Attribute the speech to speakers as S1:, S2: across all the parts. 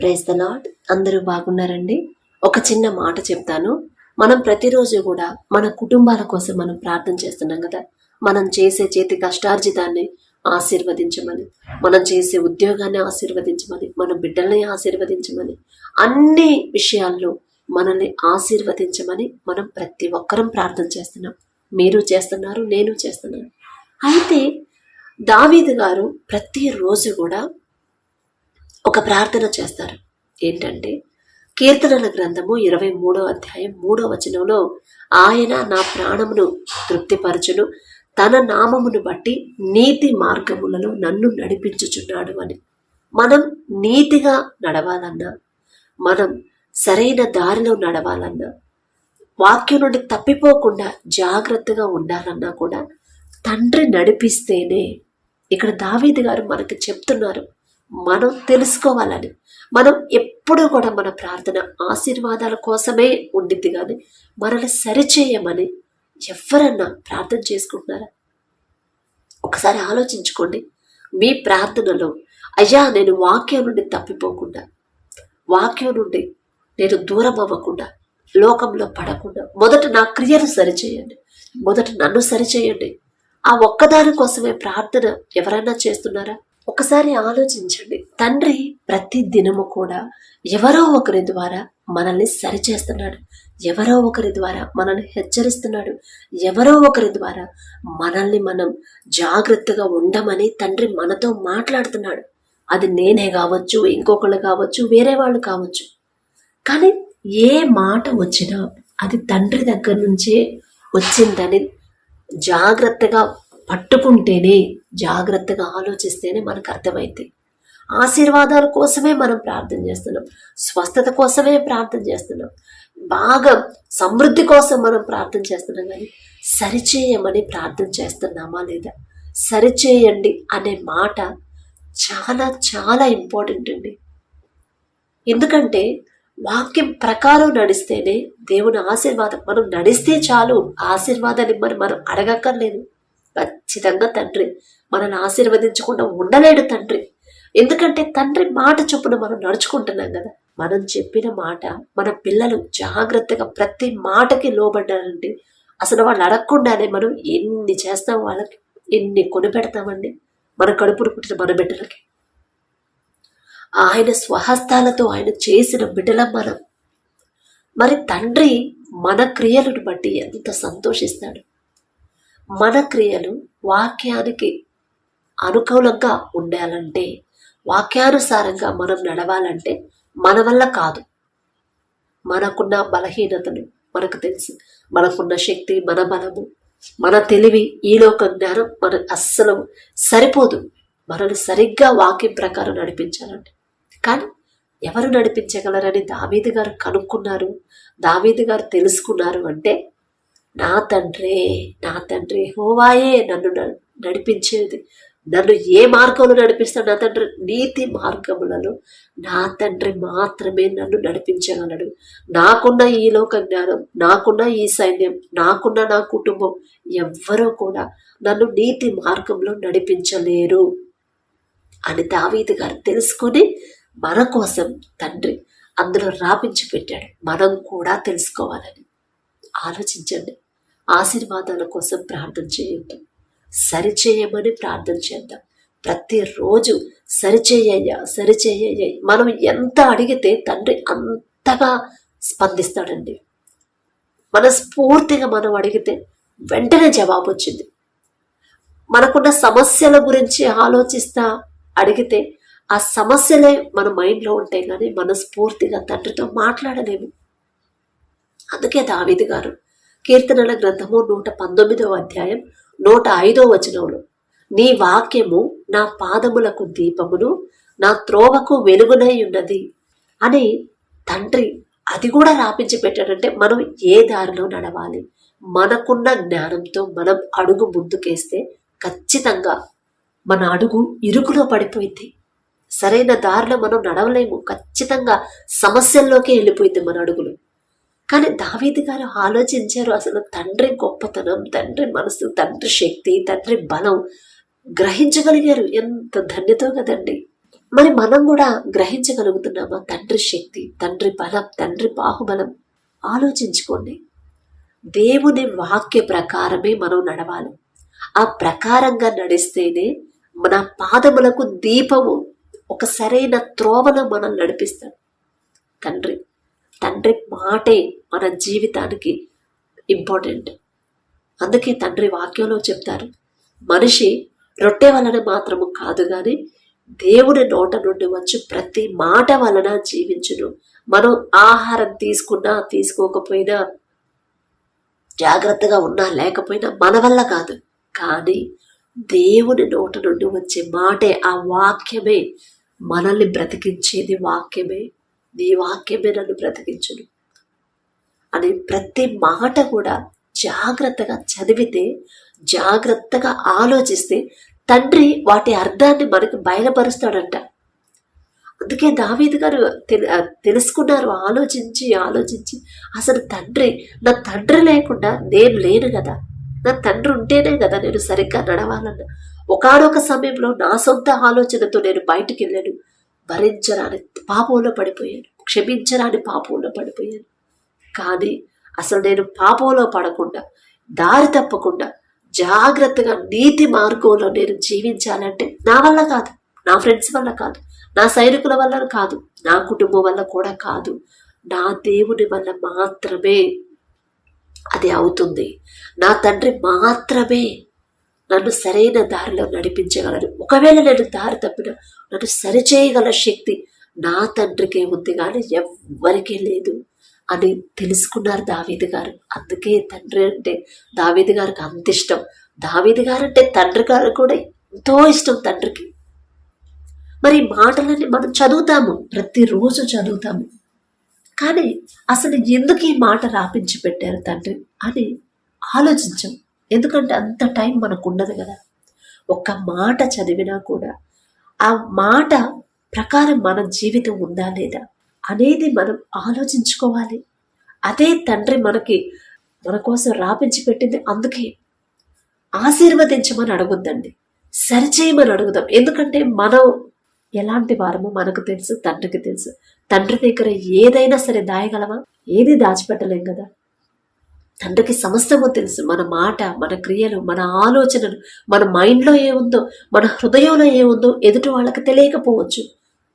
S1: Praise the lord. అందరూ బాగున్నారండి? ఒక చిన్న మాట చెప్తాను. మనం ప్రతిరోజు కూడా మన కుటుంబాల కోసం మనం ప్రార్థన చేస్తున్నాం కదా. మనం చేసే చేతి కష్టార్జితాన్ని ఆశీర్వదించమని, మనం చేసే ఉద్యోగాన్ని ఆశీర్వదించమని, మన బిడ్డల్ని ఆశీర్వదించమని, అన్ని విషయాల్లో మనల్ని ఆశీర్వదించమని మనం ప్రతి ఒక్కరం ప్రార్థన చేస్తున్నాం. మీరు చేస్తున్నారు, నేను చేస్తున్నాను. అయితే దావీదు గారు ప్రతిరోజు కూడా ఒక ప్రార్థన చేస్తారు. ఏంటంటే కీర్తనల గ్రంథము 23వ అధ్యాయం 3వ వచనంలో, ఆయన నా ప్రాణమును తృప్తిపరచును, తన నామమును బట్టి నీతి మార్గములలో నన్ను నడిపించుచున్నాడు అని. మనం నీతిగా నడవాలన్నా, మనం సరైన దారిలో నడవాలన్నా, వాక్యం నుండి తప్పిపోకుండా జాగ్రత్తగా ఉండాలన్నా కూడా తండ్రి నడిపిస్తేనే. ఇక్కడ దావీదు గారు మనకు చెప్తున్నారు, మనం తెలుసుకోవాలని. మనం ఎప్పుడూ కూడా మన ప్రార్థన ఆశీర్వాదాల కోసమే ఉండిద్ది, కానీ మనల్ని సరిచేయమని ఎవరన్నా ప్రార్థన చేసుకుంటున్నారా? ఒకసారి ఆలోచించుకోండి. మీ ప్రార్థనలో, అయ్యా నేను వాక్యం నుండి తప్పిపోకుండా, వాక్యం నుండి నేను దూరం అవ్వకుండా, లోకంలో పడకుండా మొదట నా క్రియను సరిచేయండి, మొదట నన్ను సరిచేయండి. ఆ ఒక్కదాని కోసమే ప్రార్థన ఎవరైనా చేస్తున్నారా? ఒకసారి ఆలోచించండి. తండ్రి ప్రతి దినము కూడా ఎవరో ఒకరి ద్వారా మనల్ని సరిచేస్తున్నాడు, ఎవరో ఒకరి ద్వారా మనల్ని హెచ్చరిస్తున్నాడు, ఎవరో ఒకరి ద్వారా మనల్ని మనం జాగ్రత్తగా ఉండమని తండ్రి మనతో మాట్లాడుతున్నాడు. అది నేనే కావచ్చు, ఇంకొకళ్ళు కావచ్చు, వేరే వాళ్ళు కావచ్చు. కానీ ఏ మాట వచ్చినా అది తండ్రి దగ్గర నుంచే వచ్చిందని జాగ్రత్తగా పట్టుకుంటేనే, జాగ్రత్తగా ఆలోచిస్తేనే మనకు అర్థమైంది. ఆశీర్వాదాల కోసమే మనం ప్రార్థన చేస్తున్నాం, స్వస్థత కోసమే ప్రార్థన చేస్తున్నాం, బాగా సమృద్ధి కోసం మనం ప్రార్థన చేస్తున్నాం. కానీ సరిచేయమని ప్రార్థన చేస్తున్నామా లేదా? సరిచేయండి అనే మాట చాలా చాలా ఇంపార్టెంట్ అండి. ఎందుకంటే వాక్యం ప్రకారం నడిస్తేనే దేవుని ఆశీర్వాదం. మనం నడిస్తే చాలు, ఆశీర్వాదాన్ని మనం అడగక్కర్లేదు. ఖచ్చితంగా తండ్రి మనల్ని ఆశీర్వదించకుండా ఉండలేడు తండ్రి. ఎందుకంటే తండ్రి మాట చొప్పున మనం నడుచుకుంటున్నాం కదా. మనం చెప్పిన మాట మన పిల్లలు జాగ్రత్తగా ప్రతి మాటకి లోబడ్డారండి. అసలు వాళ్ళు అడగకుండానే మనం ఎన్ని చేస్తాం, వాళ్ళకి ఎన్ని కొనిపెడతామండి మన కడుపును పుట్టిన మన బిడ్డలకి. ఆయన స్వహస్తాలతో ఆయన చేసిన బిడ్డలం మనం. మరి తండ్రి మన క్రియలను బట్టి ఎంత సంతోషిస్తాడు. మన క్రియలు వాక్యానికి అనుకూలంగా ఉండాలంటే, వాక్యానుసారంగా మనం నడవాలంటే మన వల్ల కాదు. మనకున్న బలహీనతలు మనకు తెలుసు, మనకున్న శక్తి, మన బలము, మన తెలివి, ఈ లోక జ్ఞానం మన అస్సలు సరిపోదు మనల్ని సరిగ్గా వాక్యం ప్రకారం నడిపించాలంటే. కానీ ఎవరు నడిపించగలరని దావీదు గారు కనుక్కున్నారు, దావీదు గారు తెలుసుకున్నారు. అంటే నా తండ్రే, నా తండ్రి యెహోవాయే నన్ను నడిపించేది. నన్ను ఏ మార్గంలో నడిపిస్తాడు? నా తండ్రి నీతి మార్గములలో నా తండ్రి మాత్రమే నన్ను నడిపించగలడు. నాకున్న ఈ లోక జ్ఞానం, నాకున్న ఈ సైన్యం, నాకున్న నా కుటుంబం ఎవ్వరూ కూడా నన్ను నీతి మార్గంలో నడిపించలేరు అని దావీదు గారు తెలుసుకుని మన కోసం తండ్రి అందులో రాపించి పెట్టాడు. మనం కూడా తెలుసుకోవాలని. ఆలోచించండి. ఆశీర్వాదాల కోసం ప్రార్థన చేయొద్దు, సరిచేయమని ప్రార్థన చేద్దాం. ప్రతిరోజు సరిచేయ్యా, సరిచేయ్యా. మనం ఎంత అడిగితే తండ్రి అంతగా స్పందిస్తాడండి. మనస్ఫూర్తిగా మనం అడిగితే వెంటనే జవాబు వచ్చింది. మనకున్న సమస్యల గురించి ఆలోచిస్తా అడిగితే ఆ సమస్యలే మన మైండ్లో ఉంటాయి, కానీ మనస్ఫూర్తిగా తండ్రితో మాట్లాడలేము. అందుకే దావీదు గారు కీర్తనల గ్రంథము 119వ అధ్యాయం 105వ వచనంలో, నీ వాక్యము నా పాదములకు దీపమును, నా త్రోవకు వెలుగునై ఉన్నది అని తండ్రి అది కూడా రాపించి పెట్టాడంటే మనం ఏ దారిలో నడవాలి. మనకున్న జ్ఞానంతో మనం అడుగు ముందుకేస్తే ఖచ్చితంగా మన అడుగు ఇరుకులో పడిపోయింది. సరైన దారిలో మనం నడవలేము. ఖచ్చితంగా సమస్యల్లోకి వెళ్ళిపోయింది మన అడుగులు. కానీ దావీదు గారు ఆలోచించారు, అసలు తండ్రి గొప్పతనం, తండ్రి మనసు, తండ్రి శక్తి, తండ్రి బలం గ్రహించగలిగారు. ఎంత ధన్యతో కదండి. మరి మనం కూడా గ్రహించగలుగుతున్నామా తండ్రి శక్తి, తండ్రి బలం, తండ్రి బాహుబలం? ఆలోచించుకోండి. దేవుని వాక్య ప్రకారమే మనం నడవాలి. ఆ ప్రకారంగా నడిస్తేనే మన పాదములకు దీపము, ఒక సరైన త్రోవను మనం నడిపిస్తాడు తండ్రి. తండ్రి మాటే మన జీవితానికి ఇంపార్టెంట్. అందుకే తండ్రి వాక్యంలో చెప్తారు, మనిషి రొట్టె వలన మాత్రము కాదు గాని దేవుని నోట నుండి వచ్చి ప్రతి మాట వలన జీవించును. మనం ఆహారం తీసుకున్నా తీసుకోకపోయినా, జాగ్రత్తగా ఉన్నా లేకపోయినా మన వల్ల కాదు. కానీ దేవుని నోట నుండి వచ్చే మాటే, ఆ వాక్యమే మనల్ని బ్రతికించేది. వాక్యమే, నీ వాక్యమే నన్ను బ్రతికించును అని ప్రతి మాట కూడా జాగ్రత్తగా చదివితే, జాగ్రత్తగా ఆలోచిస్తే తండ్రి వాటి అర్థాన్ని మనకు బయలుపరుస్తాడంట. అందుకే దావీదు గారు తెలుసుకున్నారు, ఆలోచించి ఆలోచించి, అసలు తండ్రి, నా తండ్రి లేకుండా నేను లేను కదా, నా తండ్రి ఉంటేనే కదా నేను సరిగ్గా నడవాలన్నా. ఒకానొక సమయంలో నా సొంత ఆలోచనతో నేను బయటికి వెళ్ళాను, భరించరాని పాపంలో పడిపోయాను, క్షమించరాని పాపంలో పడిపోయాను. కానీ అసలు నేను పాపంలో పడకుండా, దారి తప్పకుండా జాగ్రత్తగా నీతి మార్గంలో నేను జీవించాలంటే నా వల్ల కాదు, నా ఫ్రెండ్స్ వల్ల కాదు, నా సైనికుల వల్ల కాదు, నా కుటుంబం వల్ల కూడా కాదు, నా దేవుని వల్ల మాత్రమే అది అవుతుంది. నా తండ్రి మాత్రమే నన్ను సరైన దారిలో నడిపించగలరు. ఒకవేళ నేను దారి తప్పిన నన్ను సరిచేయగల శక్తి నా తండ్రికే ఉంది, కానీ ఎవ్వరికీ లేదు అని తెలుసుకున్నారు దావీదు గారు. అందుకే తండ్రి అంటే దావీదు గారికి అంత ఇష్టం. దావీదు గారు అంటే తండ్రి గారు కూడా ఎంతో ఇష్టం తండ్రికి. మరి మాటలన్నీ మనం చదువుతాము, ప్రతిరోజు చదువుతాము, కానీ అసలు ఎందుకు ఈ మాట రాపించి పెట్టారు తండ్రి అని ఆలోచించాం. ఎందుకంటే అంత టైం మనకు ఉండదు కదా. ఒక్క మాట చదివినా కూడా ఆ మాట ప్రకారం మన జీవితం ఉందా లేదా అనేది మనం ఆలోచించుకోవాలి. అదే తండ్రి మన కోసం రాపించి పెట్టింది. అందుకే ఆశీర్వదించమని అడగొద్దండి, సరిచేయమని అడుగుదాం. ఎందుకంటే మనం ఎలాంటి వారమో మనకు తెలుసు, తండ్రికి తెలుసు. తండ్రి దగ్గర ఏదైనా సరే దాయగలమా? ఏది దాచిపెట్టలేం కదా. తండ్రికి సమస్తము తెలుసు. మన మాట, మన క్రియలు, మన ఆలోచనలు, మన మైండ్లో ఏముందో, మన హృదయంలో ఏముందో ఎదుటి వాళ్ళకి తెలియకపోవచ్చు.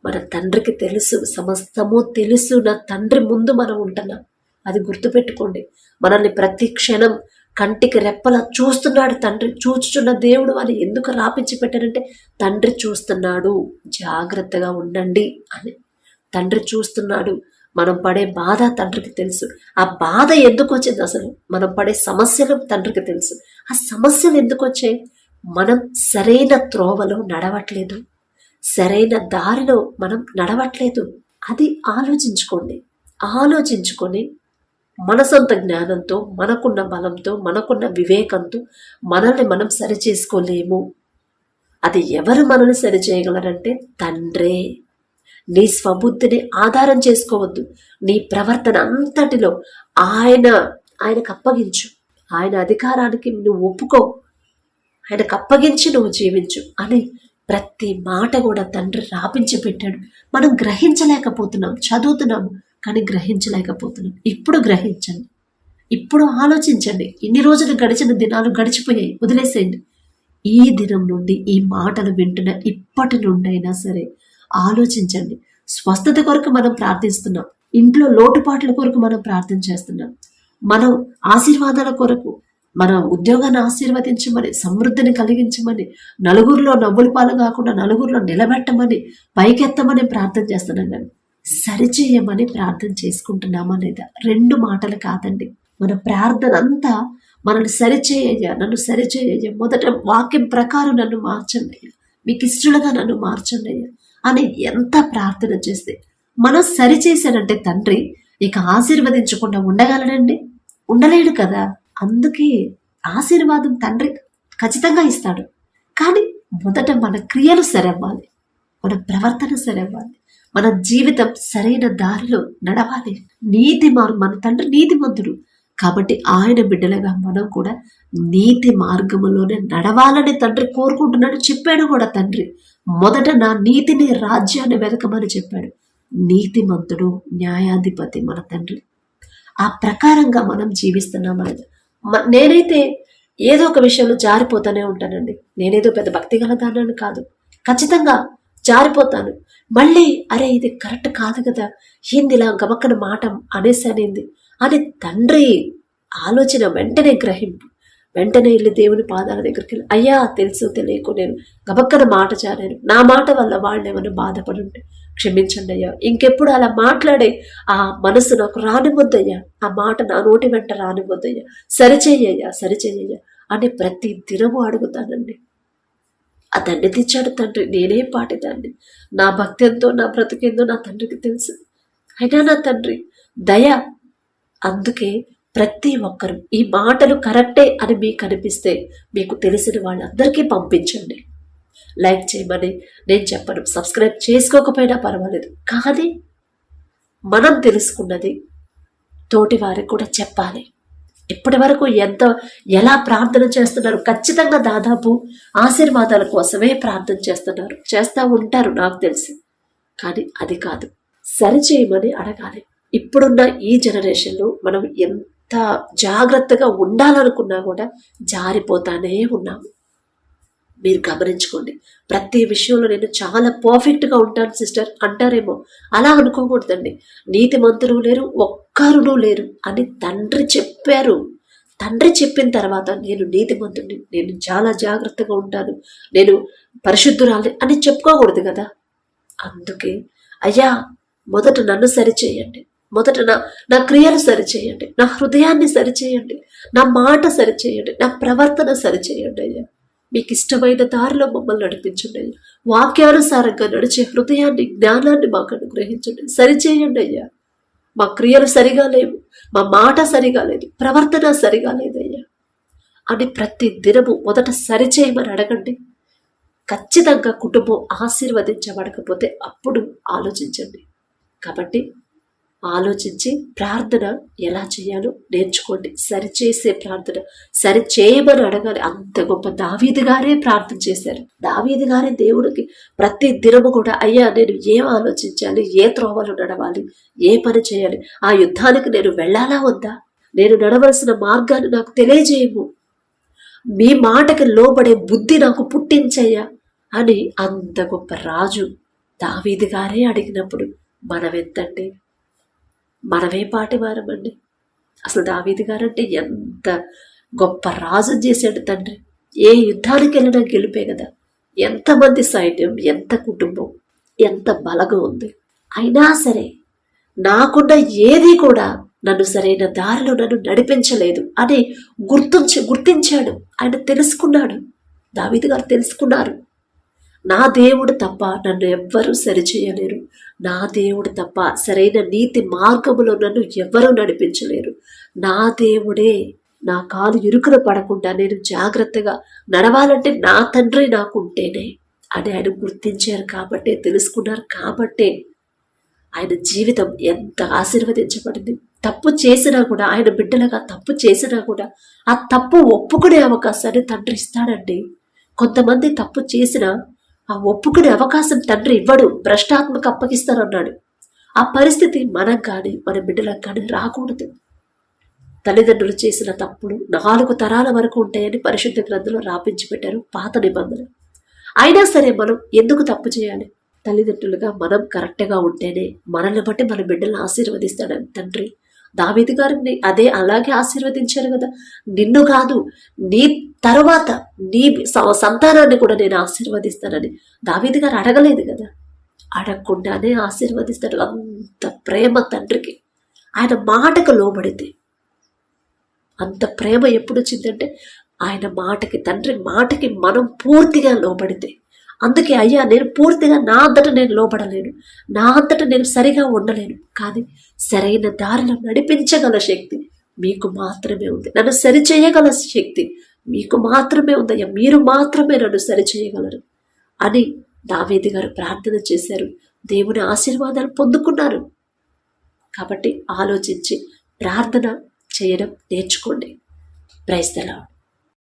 S1: మన తండ్రికి తెలుసు, సమస్తము తెలుసు. నా తండ్రి ముందు మనం ఉంటున్నాం, అది గుర్తుపెట్టుకోండి. మనల్ని ప్రతి క్షణం కంటికి రెప్పలా చూస్తున్నాడు తండ్రి. చూచుచున్న దేవుడు అని ఎందుకు రాపించి పెట్టారంటే తండ్రి చూస్తున్నాడు, జాగ్రత్తగా ఉండండి అని. తండ్రి చూస్తున్నాడు. మనం పడే బాధ తండ్రికి తెలుసు. ఆ బాధ ఎందుకు వచ్చింది, అసలు మనం పడే సమస్యలు తండ్రికి తెలుసు. ఆ సమస్యలు ఎందుకు వచ్చాయి? మనం సరైన త్రోవలో నడవట్లేదు, సరైన దారిలో మనం నడవట్లేదు. అది ఆలోచించుకోండి. ఆలోచించుకొని మన సొంత జ్ఞానంతో, మనకున్న బలంతో, మనకున్న వివేకంతో మనల్ని మనం సరిచేసుకోలేము. అది ఎవరు మనల్ని సరిచేయగలరంటే తండ్రే. నీ స్వబుద్ధిని ఆధారం చేసుకోవద్దు. నీ ప్రవర్తన అంతటిలో ఆయనకు అప్పగించు. ఆయన అధికారానికి నువ్వు ఒప్పుకో, ఆయనకు అప్పగించి నువ్వు జీవించు అని ప్రతి మాట కూడా తండ్రి రాపించి పెట్టాడు. మనం గ్రహించలేకపోతున్నాం, చదువుతున్నాము కానీ గ్రహించలేకపోతున్నాం. ఇప్పుడు గ్రహించండి, ఇప్పుడు ఆలోచించండి. ఇన్ని రోజులు గడిచిన దినాలు గడిచిపోయాయి, వదిలేసేయండి. ఈ దినం నుండి ఈ మాటలు వింటున్న ఇప్పటి నుండైనా సరే ఆలోచించండి. స్వస్థత కొరకు మనం ప్రార్థిస్తున్నాం, ఇంట్లో లోటుపాట్ల కొరకు మనం ప్రార్థన చేస్తున్నాం, మనం ఆశీర్వాదాల కొరకు, మన ఉద్యోగాన్ని ఆశీర్వదించమని, సమృద్ధిని కలిగించమని, నలుగురిలో నవ్వుల పాలు కాకుండా నలుగురిలో నిలబెట్టమని, పైకెత్తమని ప్రార్థన చేస్తున్నాం. కానీ సరిచేయమని ప్రార్థన చేసుకుంటున్నామా లేదా? రెండు మాటలు కాదండి. మన ప్రార్థన అంతా మనల్ని సరిచేయ, నన్ను సరిచేయ, మొదట వాక్యం ప్రకారం నన్ను మార్చండి అయ్యా, మీకు ఇష్టలుగా నన్ను మార్చండి అయ్యా అని ఎంత ప్రార్థన చేస్తే మనం సరిచేశానంటే తండ్రి ఇక ఆశీర్వదించకుండా ఉండగలడండి? ఉండలేడు కదా. అందుకే ఆశీర్వాదం తండ్రి ఖచ్చితంగా ఇస్తాడు. కానీ మొదట మన క్రియలు సరవ్వాలి, మన ప్రవర్తన సరవ్వాలి, మన జీవితం సరైన దారిలో నడవాలి. మన తండ్రి నీతిమంతుడు కాబట్టి ఆయన బిడ్డలుగా మనం కూడా నీతి మార్గములోనే నడవాలని తండ్రి కోరుకుంటున్నాడు. చెప్పాడు కూడా తండ్రి, మొదట నా నీతిని, రాజ్యాన్ని వెతకమని చెప్పాడు. నీతిమంతుడు, న్యాయాధిపతి మన తండ్రి. ఆ ప్రకారంగా మనం జీవిస్తున్నామనేది. నేనైతే ఏదో ఒక విషయంలో జారిపోతానే ఉంటానండి. నేనేదో పెద్ద భక్తి గల దానని కాదు, ఖచ్చితంగా జారిపోతాను. మళ్ళీ అరే ఇది కరెక్ట్ కాదు కదా, ఏంది ఇలా గబక్కన మాట అనేసానేంది అని తండ్రి ఆలోచన వెంటనే గ్రహింపు. వెంటనే వెళ్ళి దేవుని పాదాల దగ్గరికి వెళ్ళి, అయ్యా తెలుసు తెలియకు నేను గబక్కన మాట జారాను, నా మాట వల్ల వాళ్ళు ఏమైనా బాధపడి ఉంటే క్షమించండి అయ్యా, ఇంకెప్పుడు అలా మాట్లాడే ఆ మనసు నాకు రానివద్దయ్యా, ఆ మాట నా నోటి వెంట రానివద్దయ్యా, సరిచేయ్యా అని ప్రతి దినము అడుగుతానండి. ఆ తండ్రి తెచ్చాడు తండ్రి, నేనేం పాటిదాన్ని, నా భక్తి ఎంతో నా బ్రతికెందో నా తండ్రికి తెలుసు. అయినా నా తండ్రి దయ. అందుకే ప్రతి ఒక్కరు ఈ మాటలు కరెక్టే అని మీకు అనిపిస్తే మీకు తెలిసిన వాళ్ళందరికీ పంపించండి. లైక్ చేయమని నేను చెప్పను, సబ్స్క్రైబ్ చేసుకోకపోయినా పర్వాలేదు, కానీ మనం తెలుసుకున్నది తోటి వారికి కూడా చెప్పాలి. ఇప్పటి వరకు ఎలా ప్రార్థన చేస్తున్నారు, ఖచ్చితంగా దాదాపు ఆశీర్వాదాల కోసమే ప్రార్థన చేస్తూ ఉంటారు నాకు తెలిసి. కానీ అది కాదు, సరిచేయమని అడగాలి. ఇప్పుడున్న ఈ జనరేషన్లో మనం ఎంత జాగ్రత్తగా ఉండాలనుకున్నా కూడా జారిపోతానే ఉన్నాము. మీరు గమనించుకోండి. ప్రతి విషయంలో నేను చాలా పర్ఫెక్ట్గా ఉంటాను సిస్టర్ అంటారేమో, అలా అనుకోకూడదండి. నీతిమంతులు లేరు, ఒక్కరునూ లేరు అని తండ్రి చెప్పారు. తండ్రి చెప్పిన తర్వాత నేను నీతిమంతుడిని, నేను చాలా జాగ్రత్తగా ఉంటాను, నేను పరిశుద్ధురాలి అని చెప్పుకోకూడదు కదా. అందుకే అయ్యా మొదట నన్ను సరిచేయండి, మొదట నా క్రియలు సరిచేయండి, నా హృదయాన్ని సరిచేయండి, నా మాట సరిచేయండి, నా ప్రవర్తన సరిచేయండి అయ్యా. మీకు ఇష్టమైన దారిలో మమ్మల్ని నడిపించండి అయ్యా. వాక్యానుసారంగా నడిచే హృదయాన్ని, జ్ఞానాన్ని మాకు అనుగ్రహించండి, సరిచేయండి అయ్యా. మా క్రియలు సరిగా లేవు, మా మాట సరిగా లేదు, ప్రవర్తన సరిగా లేదయ్యా అని ప్రతి దినము మొదట సరిచేయమని అడగండి. ఖచ్చితంగా కుటుంబం ఆశీర్వదించబడకపోతే అప్పుడు ఆలోచించండి. కాబట్టి ఆలోచించి ప్రార్థన ఎలా చేయాలో నేర్చుకోండి. సరిచేసే ప్రార్థన, సరిచేయమని అడగాలి. అంత గొప్ప దావీదు గారే ప్రార్థన చేశారు. దావీదు గారే దేవుడికి ప్రతి దినము కూడా అయ్యా నేను ఏం ఆలోచించాలి, ఏ త్రోవలు నడవాలి, ఏ పని చేయాలి, ఆ యుద్ధానికి నేను వెళ్ళాలా వద్దా, నేను నడవలసిన మార్గాన్ని నాకు తెలియజేయము, మీ మాటకి లోబడే బుద్ధి నాకు పుట్టించయ్యా అని అంత గొప్ప రాజు దావీదు గారే అడిగినప్పుడు మనమెంతండి, మనమే పాటివారమండి. అసలు దావీదు గారంటే ఎంత గొప్ప రాజు చేశాడు తండ్రి. ఏ యుద్ధానికి వెళ్ళినా గెలిపే కదా. ఎంతమంది సైన్యం, ఎంత కుటుంబం, ఎంత బలగం ఉంది. అయినా సరే నాకున్న ఏది కూడా నన్ను సరైన దారిలో నన్ను నడిపించలేదు అని గుర్తించాడు. ఆయన తెలుసుకున్నాడు. దావీదు గారు తెలుసుకున్నారు, నా దేవుడు తప్ప నన్ను ఎవ్వరూ సరిచేయలేరు, నా దేవుడు తప్ప సరైన నీతి మార్గములో నన్ను ఎవ్వరూ నడిపించలేరు, నా దేవుడే నా కాలు ఇరుకున పడకుండా నేను జాగ్రత్తగా నడవాలంటే నా తండ్రి నాకు ఉంటేనే అని ఆయన గుర్తించారు. కాబట్టే, తెలుసుకున్నారు కాబట్టే ఆయన జీవితం ఎంత ఆశీర్వదించబడింది. తప్పు చేసినా కూడా, ఆయన బిడ్డలుగా తప్పు చేసినా కూడా ఆ తప్పు ఒప్పుకునే అవకాశాన్ని తండ్రి ఇస్తాడండి. కొంతమంది తప్పు చేసినా ఆ ఒప్పుకునే అవకాశం తండ్రి ఇవ్వడు, భ్రష్టాత్మకు అప్పగిస్తానన్నాడు. ఆ పరిస్థితి మనకు కానీ మన బిడ్డలకు కానీ రాకూడదు. తల్లిదండ్రులు చేసిన తప్పులు 4 తరాల వరకు ఉంటాయని పరిశుద్ధ గ్రంథంలో రాపించి పెట్టారు, పాత నిబంధన. అయినా సరే మనం ఎందుకు తప్పు చేయాలి? తల్లిదండ్రులుగా మనం కరెక్ట్గా ఉంటేనే మనల్ని బట్టి మన బిడ్డలను ఆశీర్వదిస్తాడని తండ్రి దావీదు గారిని అలాగే ఆశీర్వదించారు కదా. నిన్ను కాదు, నీ తరువాత నీ సంతానాన్ని కూడా నేను ఆశీర్వదిస్తానని దావీదు గారు అడగలేదు కదా. అడగకుండానే ఆశీర్వదిస్తాడు. అంత ప్రేమ తండ్రికి, ఆయన మాటకు లోబడితే. అంత ప్రేమ ఎప్పుడు వచ్చిందంటే ఆయన మాటకి, తండ్రి మాటకి మనం పూర్తిగా లోబడితే. అందుకే అయ్యా నేను పూర్తిగా నా అంతట నేను లోబడలేను, నా అంతట నేను సరిగా ఉండలేను, కానీ సరైన దారిలో నడిపించగల శక్తి మీకు మాత్రమే ఉంది, నన్ను సరిచేయగల శక్తి మీకు మాత్రమే ఉందయ్యా, మీరు మాత్రమే నన్ను సరిచేయగలరు అని దావీదు గారు ప్రార్థన చేశారు. దేవుని ఆశీర్వాదాలు పొందుకున్నారు. కాబట్టి ఆలోచించి ప్రార్థన చేయడం నేర్చుకోండి. Praise the lord.